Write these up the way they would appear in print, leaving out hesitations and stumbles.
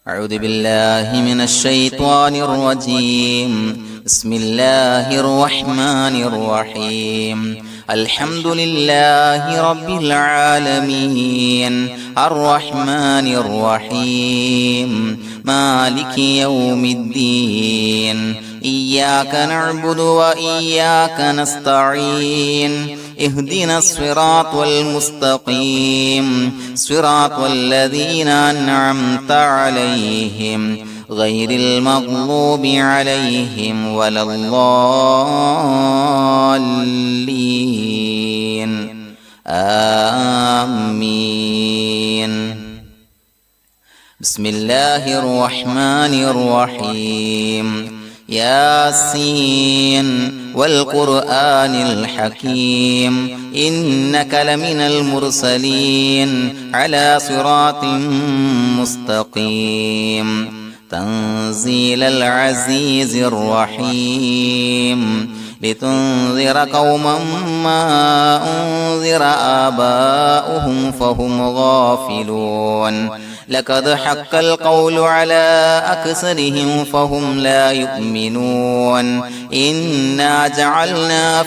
أعوذ بالله من الشيطان الرجيم. بسم الله الرحمن الرحيم. الحمد لله رب العالمين الرحمن الرحيم مالك يوم الدين إياك نعبد وإياك نستعين اهدنا الصراط المستقيم صراط الذين أنعمت عليهم غير المغضوب عليهم ولا الضالين آمين. بسم الله الرحمن الرحيم. ياسين والقرآن الحكيم إنك لمن المرسلين على صراط مستقيم تنزيل العزيز الرحيم لتنذر قوما ما أنذر آباؤهم فهم غافلون لقد حق القول على أكثرهم فهم لا يؤمنون إنا جعلنا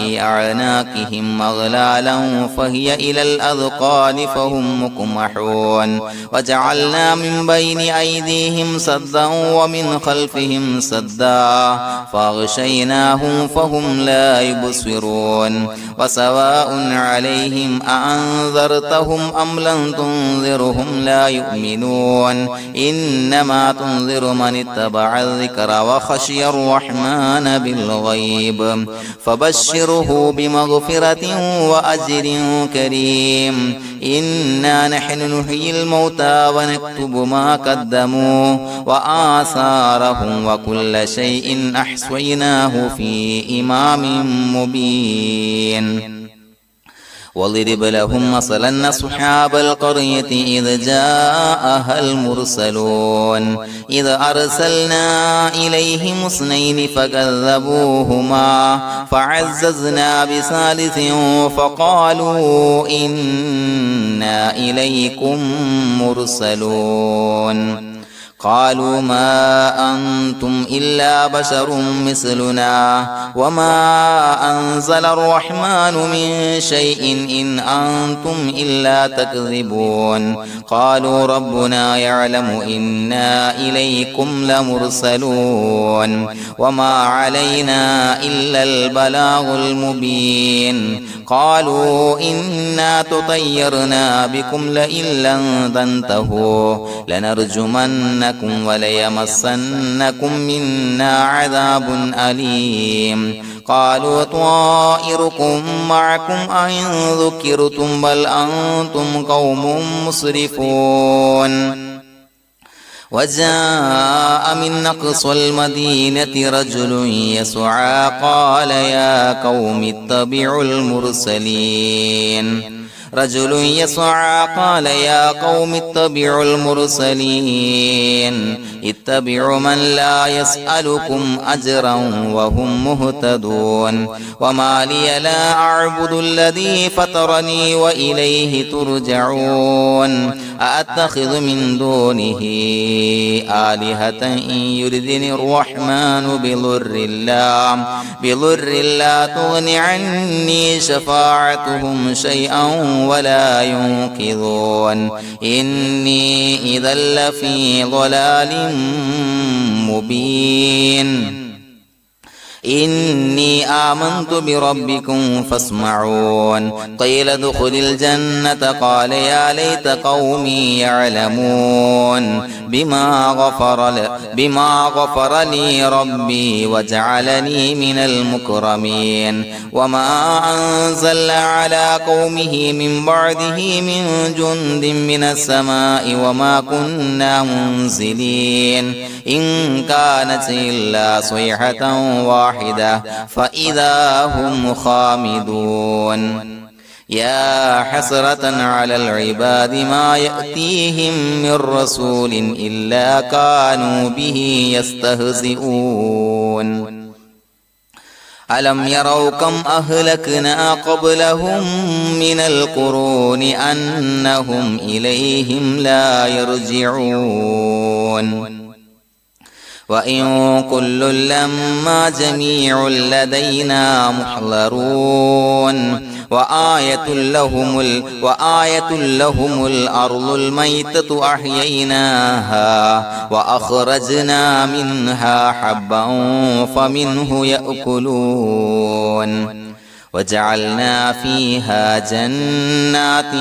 في أعناقهم أغلالا فهي إلى الأذقان فهم مقمحون وجعلنا من بين أيديهم سدا ومن خلفهم سدا فأغشيناهم فهم لا يبصرون وسواء عليهم أأنذرتهم أم لم تنذرهم لا يؤمنون إنما تنذر من اتبع الذكر وخشي الرحمن بالغيب فبشره بمغفرة وأجر كريم. إنا نحن نحيي الموتى ونكتب ما قدموا وآثارهم وكل شيء أحصيناه في إمام مبين. واضرب لهم مثلا أصحاب القرية إذ جاءها المرسلون إذ أرسلنا إليهم اثنين فكذبوهما فعززنا بثالث فقالوا إنا إليكم مرسلون قالوا ما أنتم إلا بشر مثلنا وما أنزل الرحمن من شيء إن أنتم إلا تكذبون قالوا ربنا يعلم إنا إليكم لمرسلون وما علينا إلا البلاغ المبين قالوا إنا تطيرنا بكم لئن لم تنتهوا لنرجمنكم وليمسنكم منا عذاب أليم قالوا طائركم معكم أئن ذكرتم بل أنتم قوم مسرفون. وجاء من أقصى المدينة رجل يسعى قال يا قوم اتبعوا المرسلين اتبعوا من لا يسألكم أجرا وهم مهتدون وما لي لا أعبد الذي فطرني وإليه ترجعون أأتخذ من دونه آلهة إن يردني الرحمن بضر لا تغن عني شفاعتهم شيئا ولا ينقذون إني إذا لفي ضلال مبين. إني آمنت بربكم فاسمعون قيل ادخل الجنة قال يا ليت قومي يعلمون بما غفر لي ربي وجعلني من المكرمين. وما أنزلنا على قومه من بعده من جند من السماء وما كنا منزلين إن كانت إلا صيحة واحدة فإذا هم خامدون. يا حسرة على العباد ما يأتيهم من رسول إلا كانوا به يستهزئون. ألم يروا كم أهلكنا قبلهم من القرون أنهم إليهم لا يرجعون وإن كل لما جميع لدينا محضرون وآية لهم الأرض الميتة أحييناها وأخرجنا منها حبا فمنه يأكلون وجعلنا فيها جنات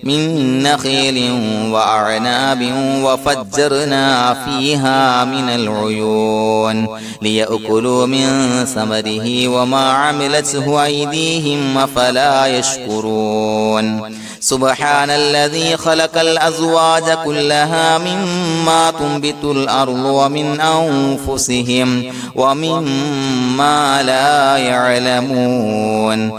من نخيل وأعناب وفجرنا فيها من العيون ليأكلوا من ثمره وما عملته أيديهم أفلا يشكرون سبحان الذي خلق الأزواج كلها مما تنبت الأرض ومن أنفسهم ومما لا يعلمون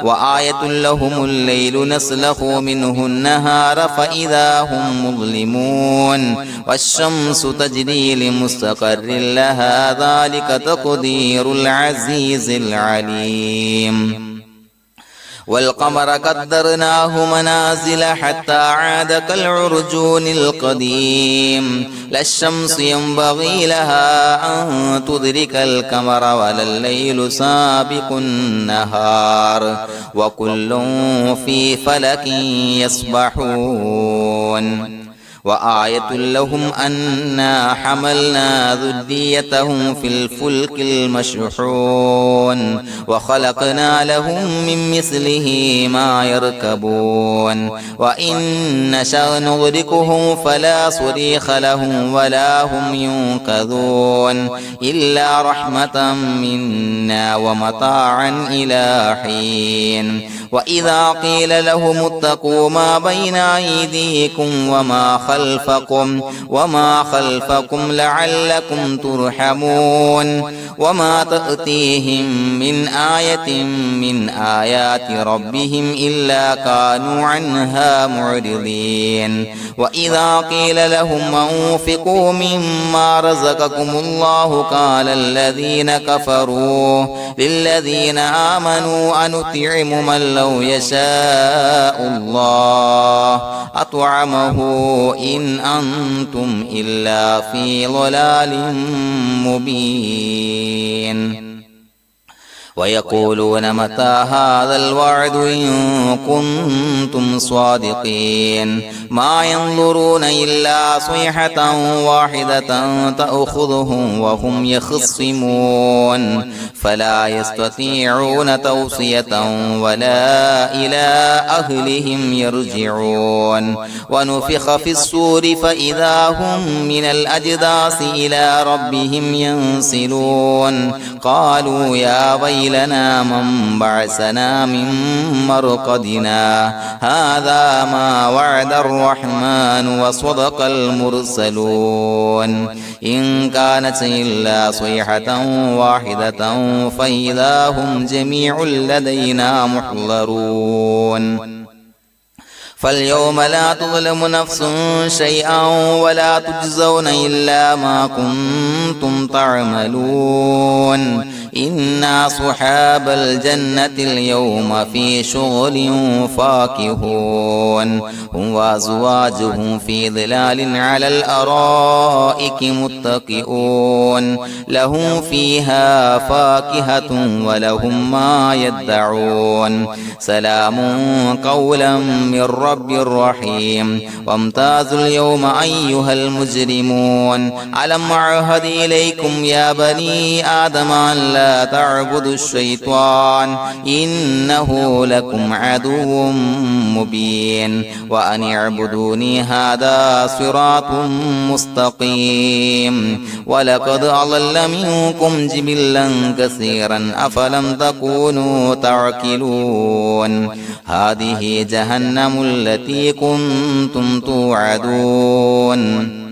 وآية لهم الليل نسلخ منه النهار فإذا هم مظلمون والشمس تجري لمستقر لها ذلك تقدير العزيز العليم والقمر قدرناه منازل حتى عاد كالعرجون القديم لا الشمس ينبغي لها أن تدرك القمر ولا الليل سابق النهار وكل في فلك يسبحون وآية لهم أنا حملنا ذريتهم في الفلك المشحون وخلقنا لهم من مثله ما يركبون وإن نشأ نغرقهم فلا صريخ لهم ولا هم ينقذون إلا رحمة منا ومتاعا إلى حين وإذا قيل لهم اتقوا ما بين أيديكم وما خلفكم لعلكم ترحمون وما تأتيهم من آية من آيات ربهم إلا كانوا عنها معرضين وإذا قيل لهم أنفقوا مما رزقكم الله قال الذين كفروا للذين آمنوا أنطعم من لو يشاء الله أطعمه إن أنتم إلا في ضلال مبين ويقولون متى هذا الوعد إن كنتم صادقين ما ينظرون إلا صيحة واحدة تأخذهم وهم يخصمون فلا يستطيعون توصية ولا إلى أهلهم يرجعون ونفخ في الصور فإذا هم من الأجداث إلى ربهم ينسلون قالوا يا ويلنا من بعثنا من مرقدنا هذا ما وعد الرحمن وصدق المرسلون إن كانت إلا صيحة واحدة فإذا هم جميع لدينا محضرون فاليوم لا تظلم نفس شيئا ولا تجزون إلا ما كنتم تعملون إنا صحاب الجنة اليوم في شغل فاكهون هم وأزواجهم في ظلال على الأرائك متكئون لهم فيها فاكهة ولهم ما يدعون سلام قولا من رب رحيم وامتازوا اليوم أيها المجرمون ألم أعهد إليكم يا بني آدم أن لا تعبدوا الشيطان إنه لكم عدو مبين وأن اعبدوني هذا صراط مستقيم ولقد أضل منكم جبلا كثيرا أفلم تكونوا تعقلون هذه جهنم التي كنتم توعدون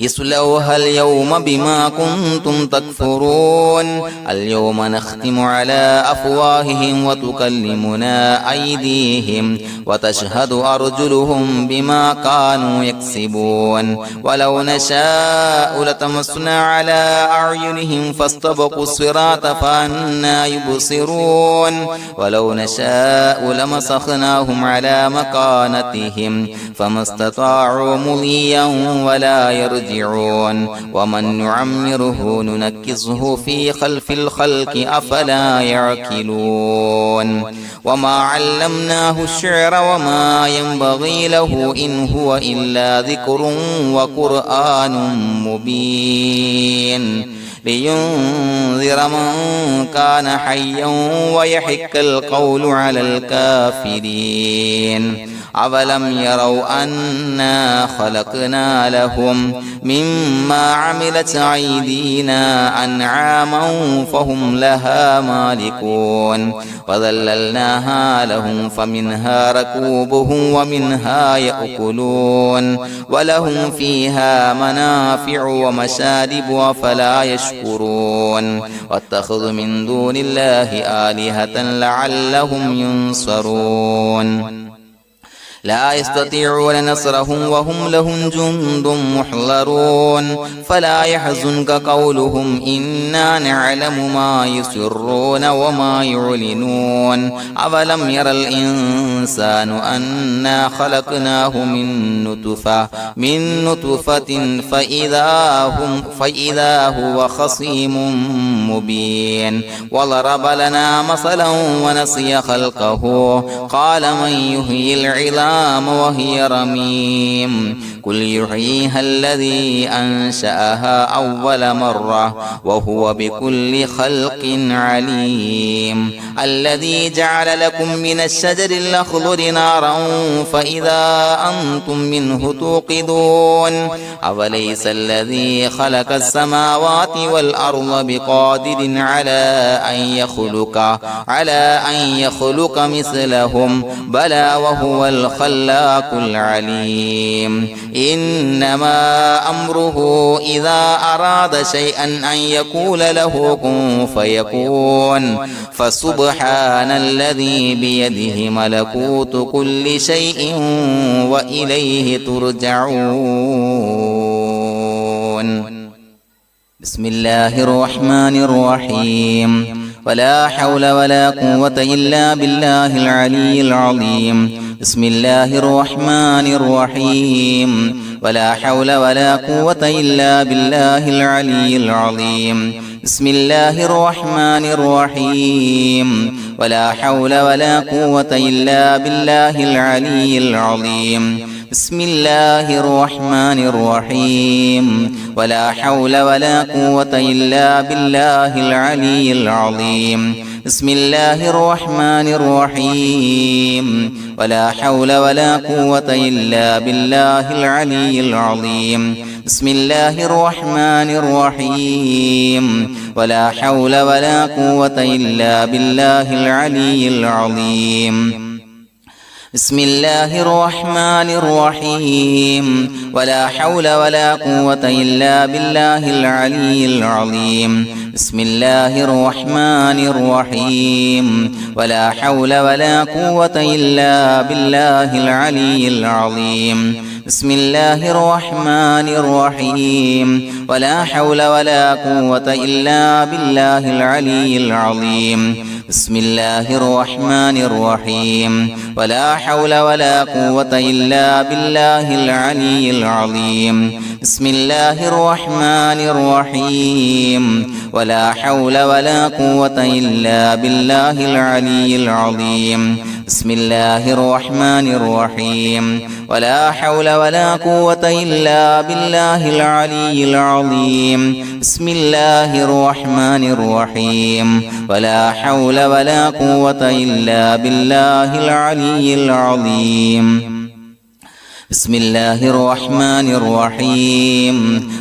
اصلوها اليوم بما كنتم تكفرون اليوم نختم على أفواههم وتكلمنا أيديهم وتشهد أرجلهم بما كانوا يكسبون ولو نشاء لتمسنا على أعينهم فاستبقوا الصراط فأنى يبصرون ولو نشاء لمسخناهم على مكانتهم فما استطاعوا مضيا ولا يرجعون ومن نعمره ننكسه في خلف الخلق أفلا يعقلون وما علمناه الشعر وما ينبغي له إن هو إلا ذكر وقرآن مبين لينذر من كان حيا ويحق القول على الكافرين أولم يروا أنا خلقنا لهم مما عملت أيدينا أنعاما فهم لها مالكون وذللناها لهم فمنها ركوبهم ومنها يأكلون ولهم فيها منافع ومشارب أفلا يشكرون واتخذوا من دون الله آلهة لعلهم ينصرون لا يستطيعون نصرهم وهم لهم جند محضرون فلا يحزنك قولهم إنا نعلم ما يسرون وما يعلنون أولم ير الإنسان أنا خلقناه من نطفة فإذا هو خصيم مبين وضرب لنا مثلا ونسي خلقه قال من يحيي العظام وهي رميم قل يحييها الذي أنشأها أول مرة وهو بكل خلق عليم الذي جعل لكم من الشجر الأخضر نارا فإذا أنتم منه توقدون أوليس الذي خلق السماوات والأرض بقادر على أن يخلق مثلهم بلى وهو الخلاق العليم إنما أمره إذا أراد شيئا أن يقول له كن فيكون فسبحان الذي بيده ملكوت كل شيء وإليه ترجعون بسم الله الرحمن الرحيم ولا حول ولا قوة إلا بالله العلي العظيم بسم الله الرحمن الرحيم ولا حول ولا قوة إلا بالله العلي العظيم بسم الله الرحمن الرحيم ولا حول ولا قوة إلا بالله العلي العظيم بسم الله الرحمن الرحيم ولا حول ولا قوة إلا بالله العلي العظيم بسم الله الرحمن الرحيم ولا حول ولا قوة إلا بالله العلي العظيم بسم الله الرحمن الرحيم ولا حول ولا قوة إلا بالله العلي العظيم بسم الله الرحمن الرحيم ولا حول ولا قوة إلا بالله العلي العظيم بسم الله الرحمن الرحيم ولا حول ولا قوة إلا بالله العلي العظيم بسم الله الرحمن الرحيم ولا حول ولا قوة إلا بالله العلي العظيم بسم الله الرحمن الرحيم ولا حول ولا قوة إلا بالله العلي العظيم بسم الله الرحمن الرحيم ولا حول ولا قوة إلا بالله العلي العظيم بسم الله الرحمن الرحيم ولا حول ولا قوة إلا بالله العلي العظيم بسم الله الرحمن الرحيم ولا حول ولا قوة إلا بالله العلي العظيم بسم الله الرحمن الرحيم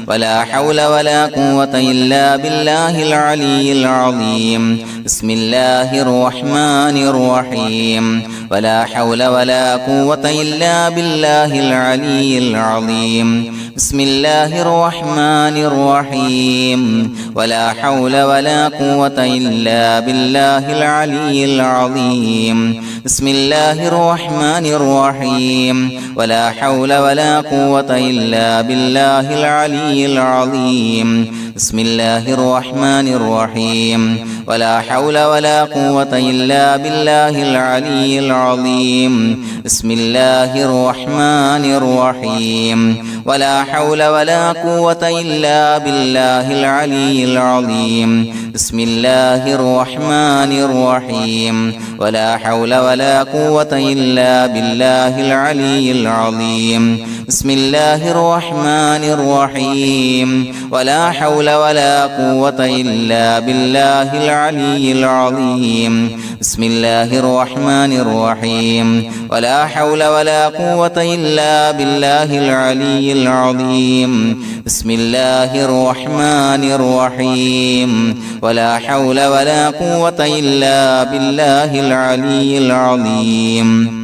ولا حول ولا قوة إلا بالله العلي العظيم بسم الله الرحمن الرحيم ولا حول ولا قوة إلا بالله العلي العظيم بسم الله الرحمن الرحيم ولا حول ولا قوة إلا بالله العلي العظيم بسم الله الرحمن الرحيم ولا حول ولا قوة إلا بالله العلي العظيم بسم الله الرحمن الرحيم ولا حول ولا قوة إلا بالله العلي العظيم بسم الله الرحمن الرحيم ولا حول ولا قوة إلا بالله العلي العظيم بسم الله الرحمن الرحيم ولا حول ولا قوة إلا بالله العلي العظيم بسم الله الرحمن الرحيم ولا حول ولا قوة إلا بالله العلي العظيم بسم الله الرحمن الرحيم ولا حول ولا قوة إلا بالله العلي العظيم بسم الله الرحمن الرحيم ولا حول ولا قوة إلا بالله العلي العظيم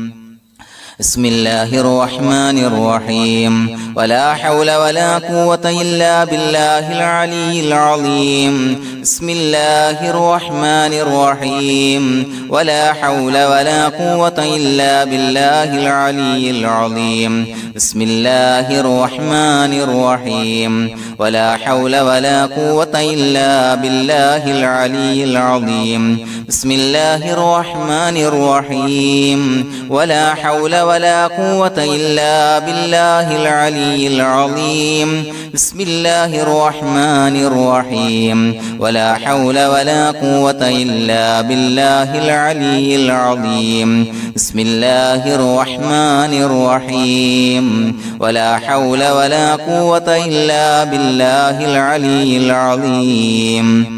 بسم الله الرحمن الرحيم ولا حول ولا قوة إلا بالله العلي العظيم بسم الله الرحمن الرحيم ولا حول ولا قوة إلا بالله العلي العظيم بسم الله الرحمن الرحيم ولا حول ولا قوة إلا بالله العلي العظيم بسم الله الرحمن الرحيم ولا حول ولا قوة إلا بالله العلي العظيم بسم الله الرحمن الرحيم ولا حول ولا قوة إلا بالله العلي العظيم بسم الله الرحمن الرحيم ولا حول ولا قوة إلا بالله العلي العظيم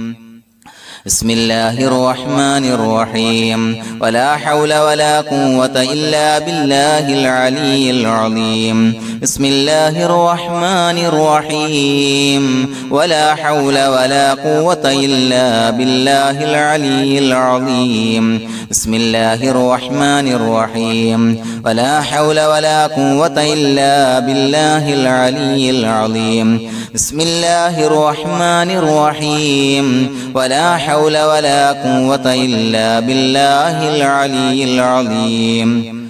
بسم الله الرحمن الرحيم ولا حول ولا قوة إلا بالله العلي العظيم بسم الله الرحمن الرحيم ولا حول ولا قوة إلا بالله العلي العظيم بسم الله الرحمن الرحيم ولا حول ولا قوة إلا بالله العلي العظيم بسم الله الرحمن الرحيم ولا حول ولا قوة إلا بالله العلي العظيم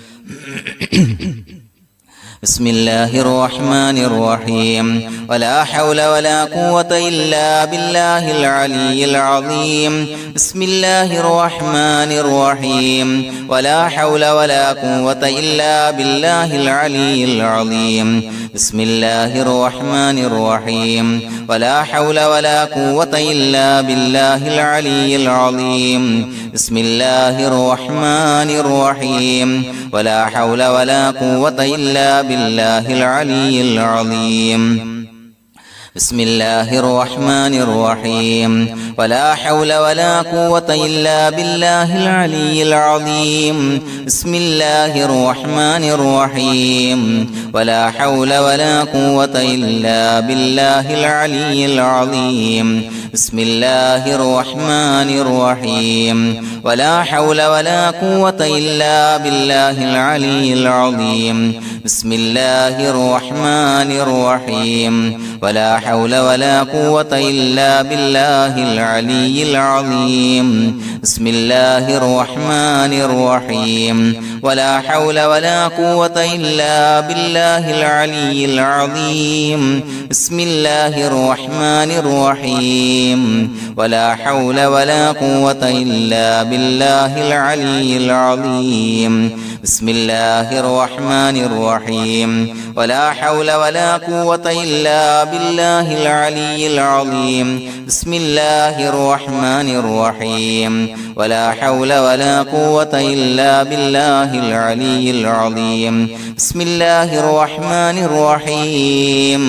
بسم الله الرحمن الرحيم ولا حول ولا قوة إلا بالله العلي العظيم بسم الله الرحمن الرحيم ولا حول ولا قوة إلا بالله العلي العظيم بسم الله الرحمن الرحيم ولا حول ولا قوة إلا بالله العلي العظيم بسم الله الرحمن الرحيم ولا حول ولا قوة إلا بالله العلي العظيم بسم الله الرحمن الرحيم ولا حول ولا قوة إلا بالله العلي العظيم بسم الله الرحمن الرحيم ولا حول ولا قوة إلا بالله العلي العظيم بسم الله الرحمن الرحيم ولا حول ولا قوة إلا بالله العلي العظيم بسم الله الرحمن الرحيم ولا حول ولا قوة إلا بالله العلي العظيم بسم الله الرحمن الرحيم ولا حول ولا قوة إلا بالله العلي العظيم بسم الله الرحمن الرحيم ولا حول ولا قوة إلا بالله العلي العظيم بسم الله الرحمن الرحيم ولا حول ولا قوة إلا بالله العلي العظيم بسم الله الرحمن الرحيم ولا حول ولا قوة إلا بالله العلي العظيم بسم الله الرحمن الرحيم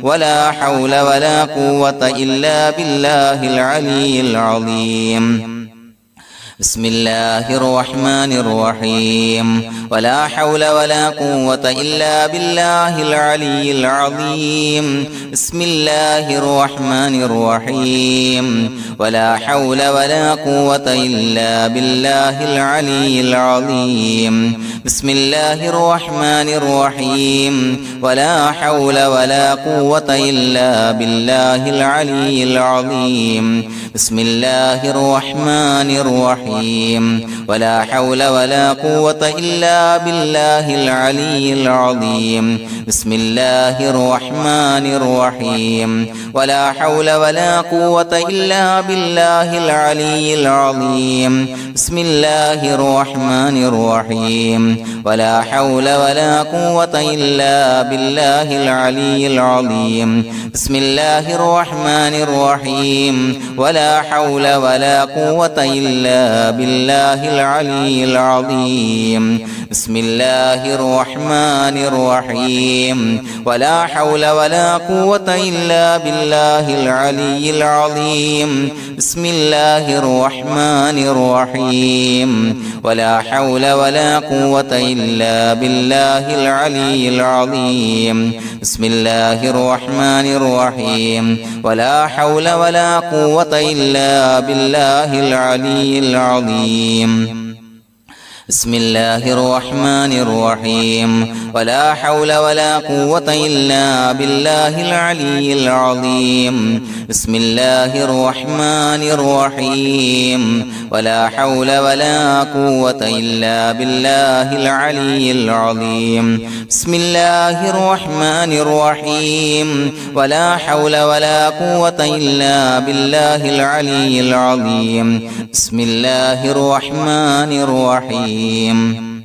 ولا حول ولا قوة إلا بالله العلي العظيم بسم الله الرحمن الرحيم ولا حول ولا قوة إلا بالله العلي العظيم بسم الله الرحمن الرحيم ولا حول ولا قوة إلا بالله العلي العظيم بسم الله الرحمن الرحيم ولا حول ولا قوة إلا بالله العلي العظيم بسم الله الرحمن الرحيم ولا حول ولا قوة إلا بالله العلي العظيم بسم الله الرحمن الرحيم ولا حول ولا قوة إلا بالله العلي العظيم بسم الله الرحمن الرحيم ولا حول ولا قوة إلا بالله العلي العظيم بسم الله الرحمن الرحيم ولا حول ولا قوة إلا بالله العلي العظيم بسم الله الرحمن الرحيم ولا حول ولا قوة إلا بالله العلي العظيم بسم الله الرحمن الرحيم ولا حول ولا قوة إلا بالله العلي العظيم بسم الله الرحمن الرحيم ولا حول ولا قوة إلا بالله العلي العظيم بسم الله الرحمن الرحيم ولا حول ولا قوة إلا بالله العلي العظيم بسم الله الرحمن الرحيم ولا حول ولا قوة إلا بالله العلي العظيم بسم الله الرحمن الرحيم ولا حول ولا قوة إلا بالله العلي العظيم بسم الله الرحمن الرحيم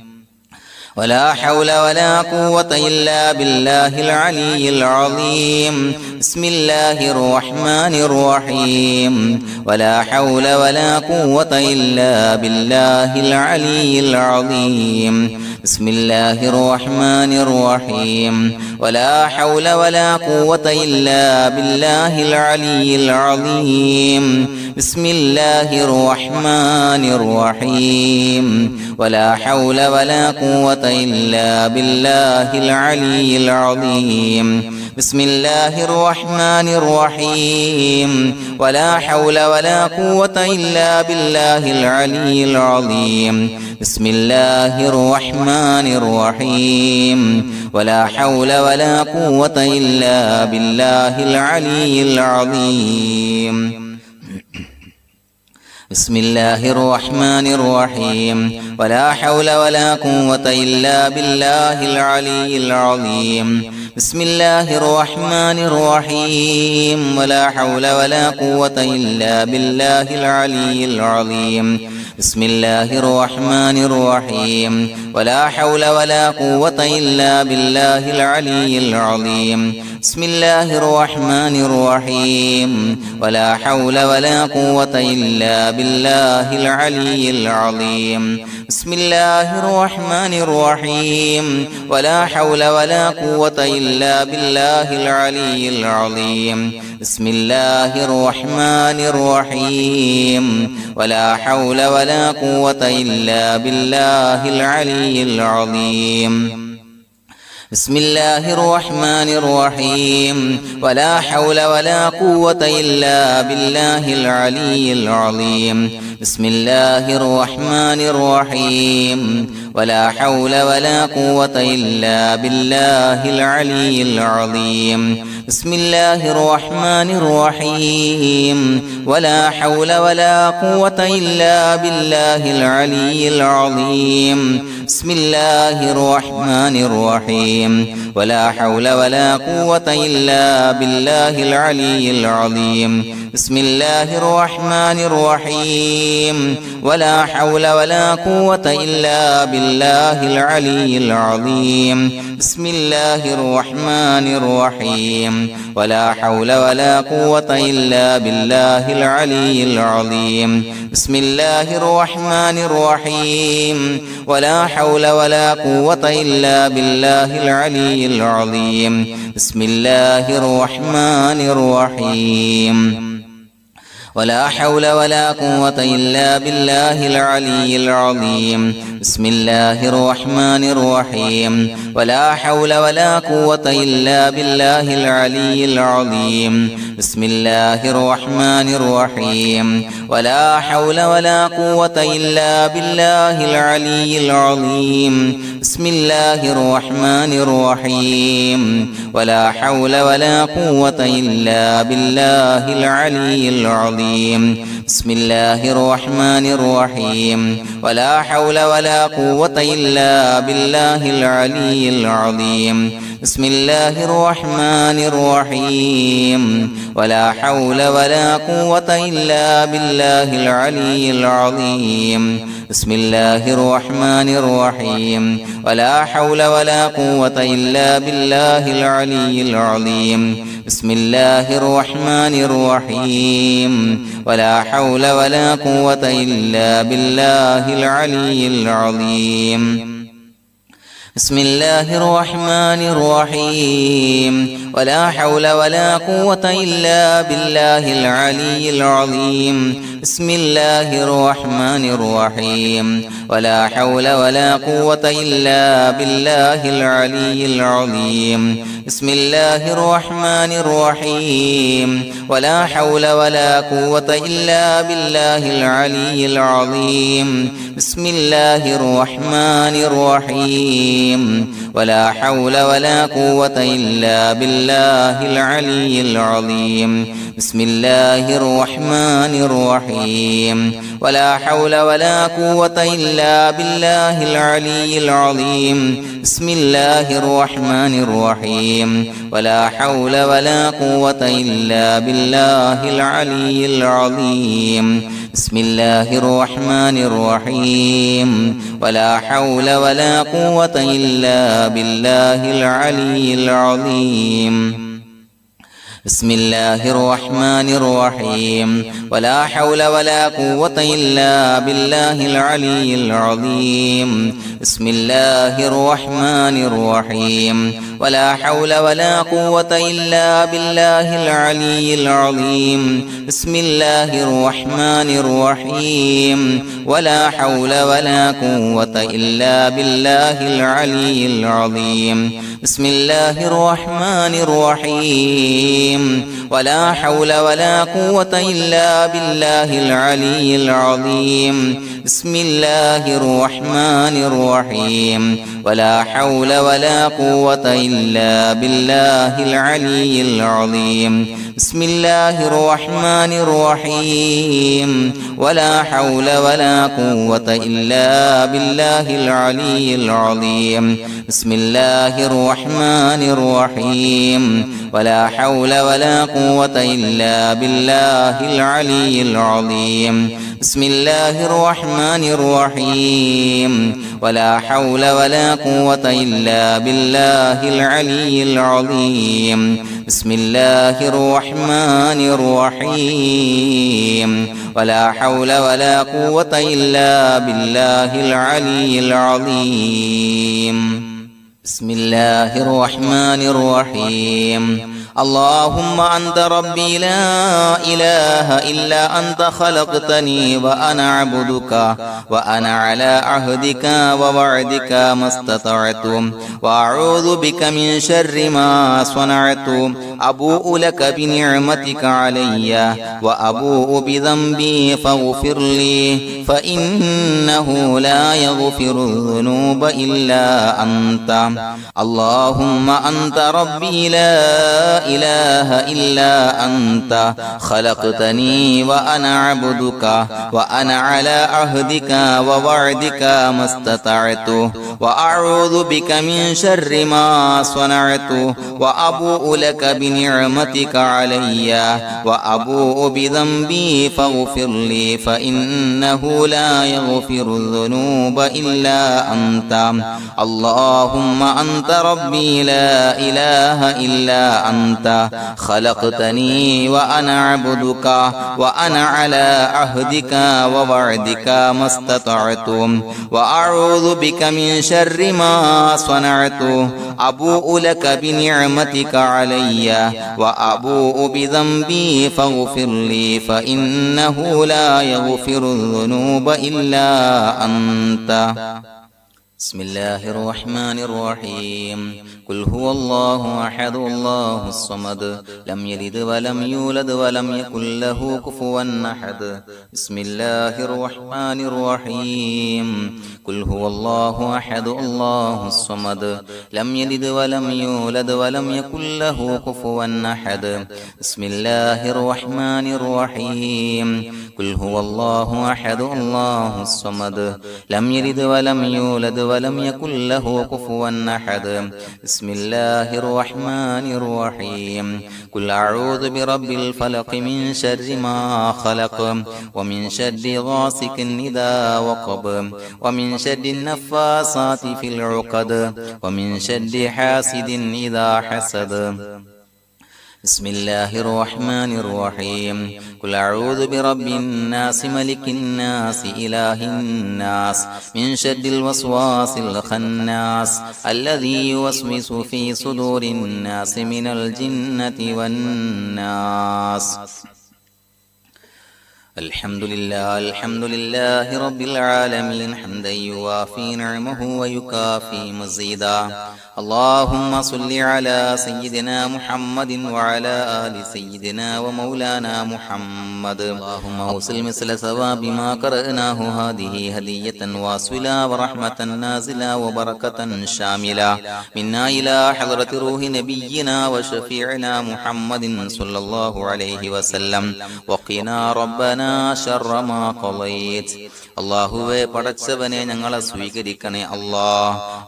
ولا حول ولا قوة إلا بالله العلي العظيم بسم الله الرحمن الرحيم ولا حول ولا قوة إلا بالله العلي العظيم بسم الله الرحمن الرحيم ولا حول ولا قوة إلا بالله العلي العظيم بسم الله الرحمن الرحيم ولا حول ولا قوة إلا بالله العلي العظيم بسم الله الرحمن الرحيم ولا حول ولا قوة إلا بالله العلي العظيم بسم الله الرحمن الرحيم ولا حول ولا قوة إلا بالله العلي العظيم بسم الله الرحمن الرحيم ولا حول ولا قوة إلا بالله العلي العظيم بسم الله الرحمن الرحيم ولا حول ولا قوة إلا بالله العلي العظيم بسم الله الرحمن الرحيم ولا حول ولا قوة إلا بالله العلي العظيم بسم الله الرحمن الرحيم ولا حول ولا قوة إلا بالله العلي العظيم بسم الله الرحمن الرحيم ولا حول ولا قوة إلا بالله العلي العظيم بسم الله الرحمن الرحيم ولا حول ولا قوة إلا بالله العلي العظيم بسم الله الرحمن الرحيم ولا حول ولا قوة إلا بالله العلي العظيم بسم الله الرحمن الرحيم ولا حول ولا قوة إلا بالله العلي العظيم بسم الله الرحمن الرحيم ولا حول ولا قوة إلا بالله العلي العظيم بسم الله الرحمن الرحيم ولا حول ولا قوة إلا بالله العلي العظيم بسم الله الرحمن الرحيم ولا حول ولا قوة إلا بالله العلي العظيم بسم الله الرحمن الرحيم ولا حول ولا قوة إلا بالله العلي العظيم بسم الله الرحمن الرحيم ولا حول ولا قوة إلا بالله العلي العظيم بسم الله الرحمن الرحيم ولا حول ولا قوة إلا بالله العلي العظيم بسم الله الرحمن الرحيم ولا حول ولا قوة إلا بالله العلي العظيم بسم الله الرحمن الرحيم ولا حول ولا قوة إلا بالله العلي العظيم بسم الله الرحمن الرحيم ولا حول ولا قوة إلا بالله العلي العظيم بسم الله الرحمن الرحيم ولا حول ولا قوة إلا بالله العلي العظيم بسم الله الرحمن الرحيم ولا حول ولا قوة إلا بالله العلي العظيم بسم الله الرحمن الرحيم ولا حول ولا قوة إلا بالله العلي العظيم بسم الله الرحمن الرحيم ولا حول ولا قوة إلا بالله العلي العظيم بسم الله الرحمن الرحيم ولا حول ولا قوة إلا بالله العلي العظيم بسم الله الرحمن الرحيم ولا حول ولا قوة إلا بالله العلي العظيم بسم الله الرحمن الرحيم ولا حول ولا قوة إلا بالله العلي العظيم بسم الله الرحمن الرحيم ولا حول ولا قوة إلا بالله العلي العظيم بسم الله الرحمن الرحيم ولا حول ولا قوة إلا بالله العلي العظيم بسم الله الرحمن الرحيم ولا حول ولا قوة إلا بالله العلي العظيم بسم الله الرحمن الرحيم ولا حول ولا قوة إلا بالله العلي العظيم بسم الله الرحمن الرحيم ولا حول ولا قوة إلا بالله العلي العظيم بسم الله الرحمن الرحيم ولا حول ولا قوة إلا بالله العلي العظيم بسم الله الرحمن الرحيم ولا حول ولا قوة إلا بالله العلي العظيم بسم الله الرحمن الرحيم ولا حول ولا قوة إلا بالله العلي العظيم بسم الله الرحمن الرحيم ولا حول ولا قوة إلا بالله العلي العظيم بسم الله الرحمن الرحيم ولا حول ولا قوة إلا بالله العلي العظيم بسم الله الرحمن الرحيم ولا حول ولا قوة إلا بالله العلي العظيم بسم الله الرحمن الرحيم ولا حول ولا قوة إلا بالله العلي العظيم بسم الله الرحمن الرحيم ولا حول ولا قوة إلا بالله العلي العظيم بسم الله الرحمن الرحيم اللهم أنت ربي لا إله إلا أنت خلقتني وأنا عبدك وأنا على عهدك ووعدك ما استطعت وأعوذ بك من شر ما صنعت أبوء لك بنعمتك علي وأبوء بذنبي فاغفر لي فإنه لا يغفر الذنوب إلا أنت اللهم أنت ربي لا إله إلا أنت خلقتني وأنا عبدك وأنا على عهدك ووعدك ما استطعت وأعوذ بك من شر ما صنعت وأبوء لك بنعمتك علي وأبوء بذنبي فاغفر لي فإنه لا يغفر الذنوب إلا أنت اللهم أنت ربي لا إله إلا أنت خلقتني وأنا عبدك وأنا على عهدك ووعدك ما استطعت وأعوذ بك من شر ما صنعت أبوء لك بنعمتك علي وأبوء بذنبي فاغفر لي فإنه لا يغفر الذنوب إلا أنت. بسم الله الرحمن الرحيم. قل هو الله أحد الله الصمد لم يلد ولم يولد ولم يكن له كفوا أحد. بسم الله الرحمن الرحيم. قل هو الله أحد الله الصمد لم يلد ولم يولد ولم يكن له كفوا أحد. بسم الله الرحمن الرحيم. قل هو الله أحد الله الصمد لم يلد ولم يولد ولم يكن له كفوا أحد. بسم الله الرحمن الرحيم. قل أعوذ برب الفلق من شر ما خلق ومن شر غاسق إذا وقب ومن شر النفاثات في العقد ومن شر حاسد إذا حسد. بسم الله الرحمن الرحيم. قل أعوذ برب الناس ملك الناس إله الناس من شر الوسواس الخناس الذي يوسوس في صدور الناس من الجنة والناس. الحمد لله رب العالمين حمدا يوافي نعمه ويكافي مزيدا. اللهم صل على سيدنا محمد وعلى آل سيدنا ومولانا محمد. اللهم أوصل مثل ثواب ما قرأناه هذه هدية واصلة ورحمة نازلة وبركة شاملة منا إلى حضرة روح نبينا وشفيعنا محمد صلى الله عليه وسلم. وقنا ربنا شر ما قضيت. അള്ളാഹുവേ, പടച്ചവനെ ഞങ്ങളെ സ്വീകരിക്കണേ അല്ലാ.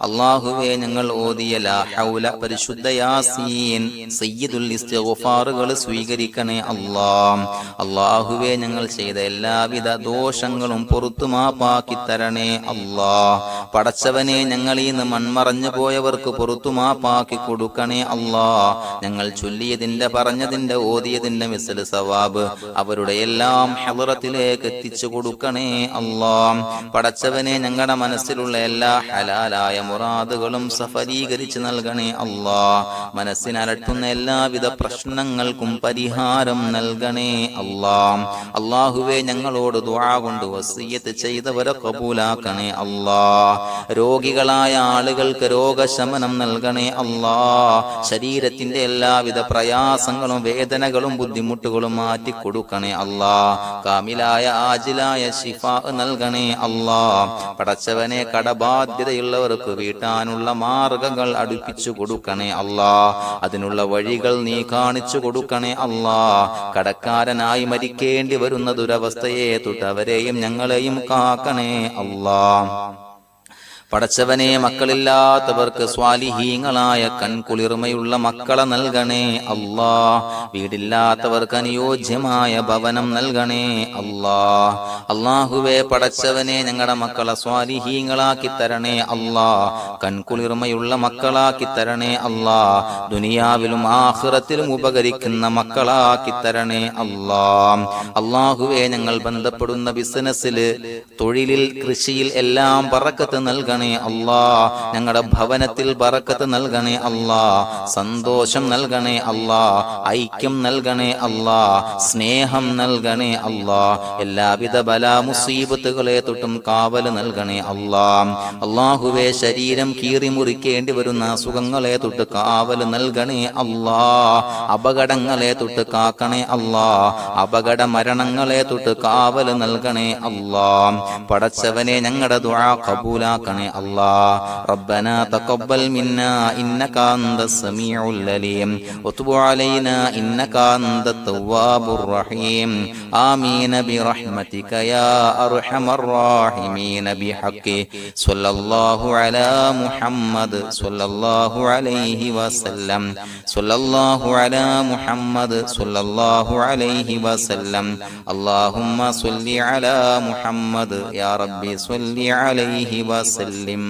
അള്ളാഹുവേ, ഞങ്ങൾ ഓതിയ ലാ ഹൗല പരിശുദ്ധ യാസീൻ സയ്യിദുൽ ഇസ്തിഗ്ഫാറുകൾ സ്വീകരിക്കണേ അല്ലാ. അള്ളാഹുവേ, ഞങ്ങൾ ചെയ്ത എല്ലാവിധ ദോഷങ്ങളും പുറത്തു മാപ്പാക്കി തരണേ അല്ലാ. പടച്ചവനെ, ഞങ്ങളീന്ന് മൺമറഞ്ഞു പോയവർക്ക് പുറത്തു മാപ്പാക്കി കൊടുക്കണേ അല്ലാ. ഞങ്ങൾ ചൊല്ലിയതിന്റെ പറഞ്ഞതിന്റെ ഓതിയതിന്റെ മിസ്ൽ സവാബ് അവരുടെ എല്ലാം ഹളറത്തിലേക്ക് എത്തിച്ചു കൊടുക്കണേ അല്ലാ. പടച്ചവനെ, ഞങ്ങളുടെ മനസ്സിലുള്ള എല്ലാ ഹലാലായ മുറാദുകളും സഫലീകരിച്ച് നൽകണേ അല്ലാ. മനസ്സിനലട്ടുന്ന എല്ലാവിധ പ്രശ്നങ്ങൾക്കും പരിഹാരം നൽകണേ അല്ലാ. അല്ലാഹുവേ, ഞങ്ങളോട് ദുആ കൊണ്ട് വസിയ്യത്ത് ചെയ്തവരെ കബൂലാക്കണേ അല്ലാ. രോഗികളായ ആളുകൾക്ക് രോഗശമനം നൽകണേ അല്ലാ. ശരീരത്തിന്റെ എല്ലാവിധ പ്രയാസങ്ങളും വേദനകളും ബുദ്ധിമുട്ടുകളും മാറ്റി കൊടുക്കണേ അല്ലാ. കാമിലായ ആജിലായ ശിഫാ നൽകണേ അല്ലാ. പടച്ചവനെ, കടബാധ്യതയുള്ളവർക്ക് വീട്ടാനുള്ള മാർഗങ്ങൾ അടുപ്പിച്ചു കൊടുക്കണേ അല്ലാ. അതിനുള്ള വഴികൾ നീ കാണിച്ചു കൊടുക്കണേ അല്ലാ. കടക്കാരനായി മരിക്കേണ്ടി വരുന്ന ദുരവസ്ഥയെ തൊട്ടവരെയും ഞങ്ങളെയും കാക്കണേ അല്ലാ. പടച്ചവനെ, മക്കളില്ലാത്തവർക്ക് സ്വാലിഹീങ്ങളായ കൺകുളിർമയുള്ള മക്കളെ നൽകണേ അല്ലാ. വീടില്ലാത്തവർക്ക് അനുയോജ്യമായ ഭവനം നൽകണേ അല്ലാ. അല്ലാഹുവേ, പടച്ചവനെ, ഞങ്ങളുടെ മക്കളെ സ്വാലിഹീങ്ങളാക്കി തരണേ അല്ലാ. കൺകുളിർമയുള്ള മക്കളാക്കി തരണേ അല്ലാ. ദുനിയാവിലും ആഖിറത്തിലും ഉപകരിക്കുന്ന മക്കളാക്കി തരണേ അല്ലാ. അല്ലാഹുവേ, ഞങ്ങൾ ബന്ധപ്പെടുന്ന ബിസിനസ്സിൽ, തൊഴിലിൽ, കൃഷിയിൽ എല്ലാം ബറക്കത്ത് നൽകണേ അല്ലാ. ഞങ്ങളുടെ ഭവനത്തിൽ ബറക്കത്ത് നൽകണേ അല്ലാ. സന്തോഷം നൽകണേ അല്ലാ. ഐക്യം നൽകണേ അല്ലാ. സ്നേഹം നൽകണേ അല്ലാ. എല്ലാവിധ ബലാ മുസീബത്തുകളെ തൊട്ടും കാവല് നൽകണേ അല്ലാ. അല്ലാഹുവേ, ശരീരം കീറി മുറിക്കേണ്ടി വരുന്ന അസുഖങ്ങളെ തൊട്ട് കാവല് നൽകണേ അല്ലാ. അപകടങ്ങളെ തൊട്ട് കാക്കണേ അല്ലാ. അപകട മരണങ്ങളെ തൊട്ട് കാവല് നൽകണേ അല്ലാ. പടച്ചവനെ, ഞങ്ങളുടെ ദുആ കബൂലാക്കണേ അല്ലാ. റബ്ബനാ തഖബ്ബൽ മിന്നാ ഇന്നക അൻതസ് സമീഉൽ അലീം വതുബ് അലൈനാ ഇന്നക അൻതത് തവ്വാബുർ റഹീം. ആമീൻ ബിറഹ്മതിക യാ അർഹമർ റഹീമീൻ ബിഹഖി സ്വല്ലല്ലാഹു അലാ മുഹമ്മദ് സ്വല്ലല്ലാഹു അലൈഹി വസല്ലം. സ്വല്ലല്ലാഹു അലാ മുഹമ്മദ് സ്വല്ലല്ലാഹു അലൈഹി വസല്ലം. അല്ലാഹുമ്മ സ്വല്ലി അലാ മുഹമ്മദ് യാ റബ്ബി സ്വല്ലി അലൈഹി വസല്ലം.